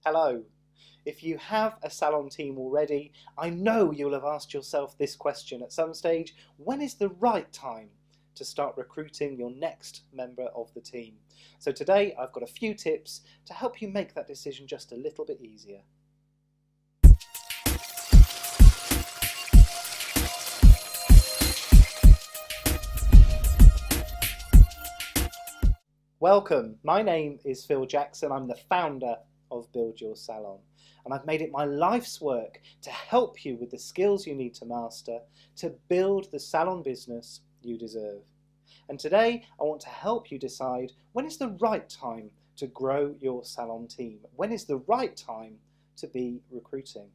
Hello. If you have a Salon team already, I know you'll have asked yourself this question at some stage: when is the right time to start recruiting your next member of the team? So today I've got a few tips to help you make that decision just a little bit easier. Welcome, my name is Phil Jackson. I'm the founder of Build Your Salon, and I've made it my life's work to help you with the skills you need to master to build the salon business you deserve. And today I want to help you decide when is the right time to grow your salon team, when is the right time to be recruiting.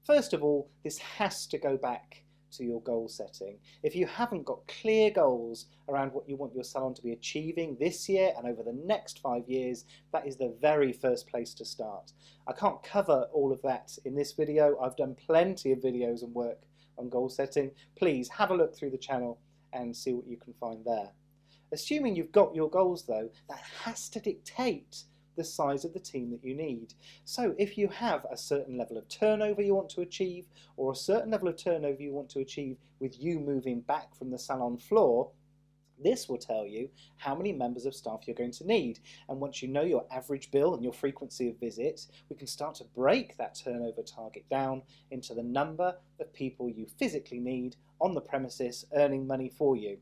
First of all, this has to go back to your goal setting. If you haven't got clear goals around what you want your salon to be achieving this year and over the next 5 years, that is the very first place to start. I can't cover all of that in this video. I've done plenty of videos and work on goal setting. Please have a look through the channel and see what you can find there. Assuming you've got your goals though, that has to dictate the size of the team that you need. So if you have a certain level of turnover you want to achieve, or a certain level of turnover you want to achieve with you moving back from the salon floor, this will tell you how many members of staff you're going to need. And once you know your average bill and your frequency of visit, we can start to break that turnover target down into the number of people you physically need on the premises earning money for you.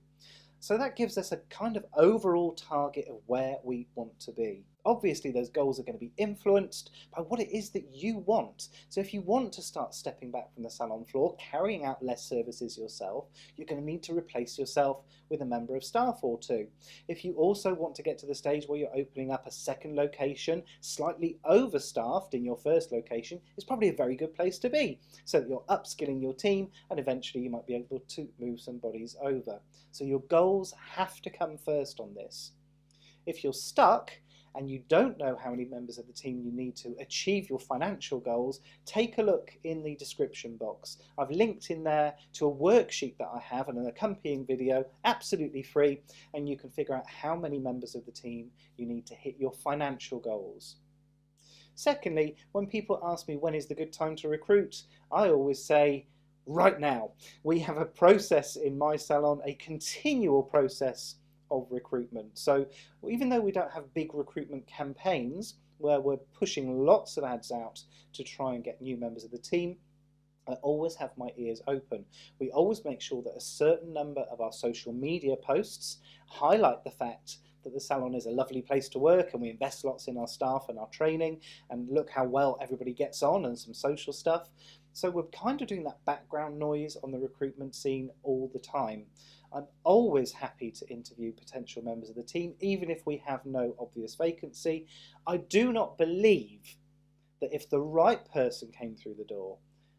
So that gives us a kind of overall target of where we want to be. Obviously those goals are going to be influenced by what it is that you want. So if you want to start stepping back from the salon floor, carrying out less services yourself, you're going to need to replace yourself with a member of staff or two. If you also want to get to the stage where you're opening up a second location, slightly overstaffed in your first location, is probably a very good place to be, so that you're upskilling your team and eventually you might be able to move some bodies over. So your goals have to come first on this. If you're stuck and you don't know how many members of the team you need to achieve your financial goals, take a look in the description box. I've linked in there to a worksheet that I have and an accompanying video, absolutely free, and you can figure out how many members of the team you need to hit your financial goals. Secondly, when people ask me when is the good time to recruit, I always say, right now. We have a process in my salon, a continual process of recruitment. So even though we don't have big recruitment campaigns where we're pushing lots of ads out to try and get new members of the team, I always have my ears open. We always make sure that a certain number of our social media posts highlight the fact that the salon is a lovely place to work and we invest lots in our staff and our training, and look how well everybody gets on, and some social stuff. So we're kind of doing that background noise on the recruitment scene all the time. I'm always happy to interview potential members of the team, even if we have no obvious vacancy. I do not believe that if the right person came through the door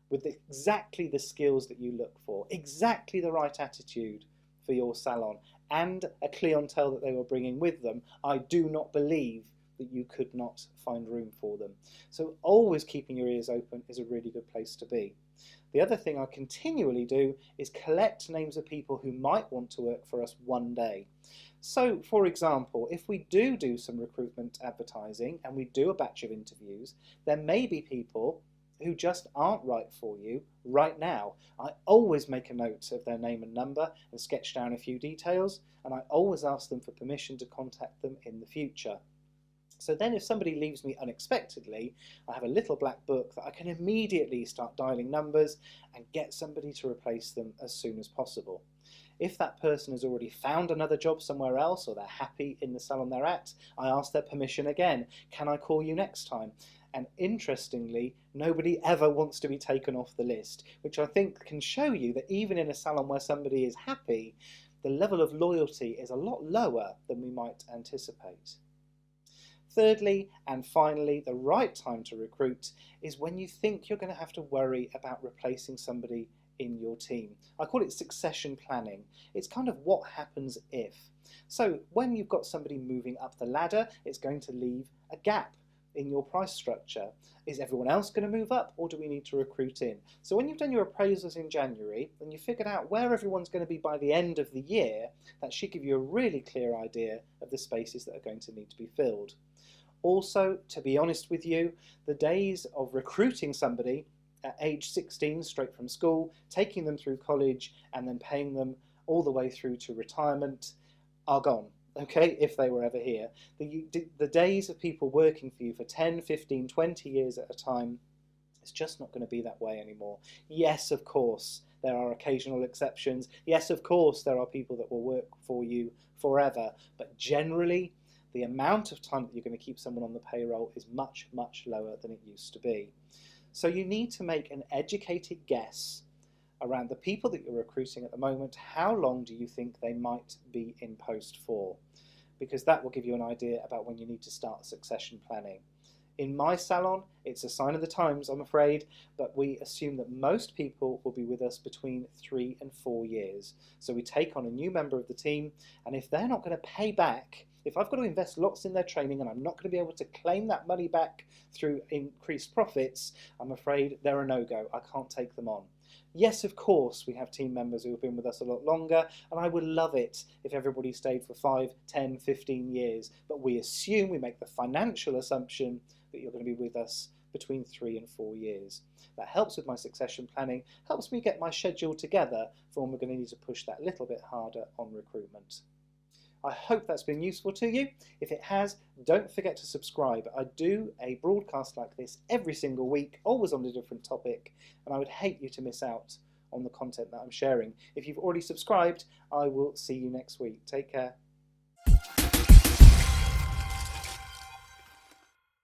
with exactly the skills that you look for, exactly the right attitude for your salon, and a clientele that they were bringing with them, I do not believe that you could not find room for them. So always keeping your ears open is a really good place to be. The other thing I continually do is collect names of people who might want to work for us one day. So for example, if we do some recruitment advertising and we do a batch of interviews, there may be people who just aren't right for you right now. I always make a note of their name and number and sketch down a few details, and I always ask them for permission to contact them in the future. So then if somebody leaves me unexpectedly, I have a little black book that I can immediately start dialing numbers and get somebody to replace them as soon as possible. If that person has already found another job somewhere else, or they're happy in the salon they're at, I ask their permission again. Can I call you next time? And interestingly, nobody ever wants to be taken off the list, which I think can show you that even in a salon where somebody is happy, the level of loyalty is a lot lower than we might anticipate. Thirdly, and finally, the right time to recruit is when you think you're going to have to worry about replacing somebody in your team. I call it succession planning. It's kind of what happens if. So when you've got somebody moving up the ladder, it's going to leave a gap in your price structure. Is everyone else going to move up, or do we need to recruit in? So when you've done your appraisals in January and you figured out where everyone's going to be by the end of the year, that should give you a really clear idea of the spaces that are going to need to be filled. Also, to be honest with you, the days of recruiting somebody at age 16 straight from school, taking them through college and then paying them all the way through to retirement are gone. Okay, if they were ever here. The days of people working for you for 10, 15, 20 years at a time, it's just not going to be that way anymore. Yes, of course, there are occasional exceptions. Yes, of course, there are people that will work for you forever. But generally, the amount of time that you're going to keep someone on the payroll is much, much lower than it used to be. So you need to make an educated guess around the people that you're recruiting at the moment. How long do you think they might be in post for? Because that will give you an idea about when you need to start succession planning. In my salon, it's a sign of the times, I'm afraid, but we assume that most people will be with us between 3 and 4 years. So we take on a new member of the team, and if they're not going to pay back, if I've got to invest lots in their training and I'm not going to be able to claim that money back through increased profits, I'm afraid they're a no-go. I can't take them on. Yes, of course, we have team members who have been with us a lot longer, and I would love it if everybody stayed for 5, 10, 15 years, but we make the financial assumption that you're going to be with us between 3 and 4 years. That helps with my succession planning, helps me get my schedule together for when we're going to need to push that little bit harder on recruitment. I hope that's been useful to you. If it has, don't forget to subscribe. I do a broadcast like this every single week, always on a different topic, and I would hate you to miss out on the content that I'm sharing. If you've already subscribed, I will see you next week. Take care.